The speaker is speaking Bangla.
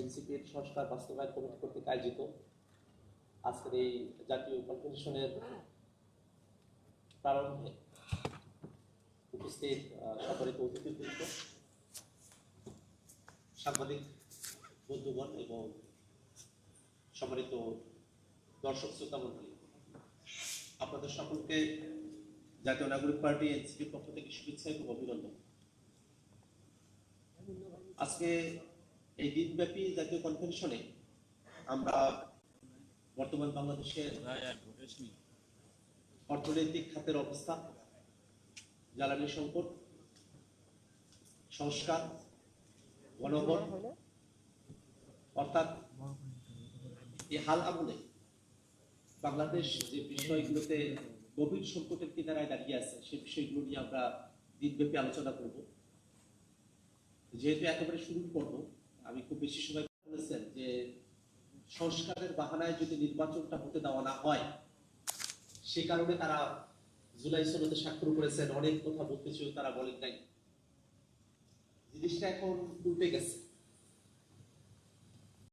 এনসিপির সংস্কার বাস্তবায়ন কমিটি কর্তৃক আয়োজিত আজকের এই জাতীয় কনভেনশনের প্রারম্ভে উপস্থিত সম্মানিত অতিথিবৃন্দ, সাংবাদিক বন্ধুগণ এবং সম্মানিত দর্শক শ্রোতা মণ্ডলী, আপনাদের সকলকে জাতীয় নাগরিক পার্টি এনসিপির পক্ষ থেকে শুভেচ্ছা এবং অভিনন্দন। আজকে এই দিনব্যাপী জাতীয় কনভেনশনে আমরা বর্তমান বাংলাদেশের অর্থনৈতিক খাতের অবস্থা, জ্বালানি সংকট, সংস্কার, গণভোট অর্থাৎ এই হাল আমলে বাংলাদেশ যে বিষয়গুলোতে গভীর সংকটের কিনারায় দাঁড়িয়ে আছে সেই বিষয়গুলো নিয়ে আমরা দিনব্যাপী আলোচনা করব। যেহেতু একেবারে শুরু করব, আমি খুব বেশি সময় বলেছেন যে সংস্কারের বাহানায় যদি নির্বাচনটা হতে দেওয়া না হয়, সে কারণে তারা জুলাই সনদে স্বাক্ষর করেছেন, অনেক কথা বলতে চেয়েও তারা বলেন নাই। জিনিসটা এখন উল্টে গেছে।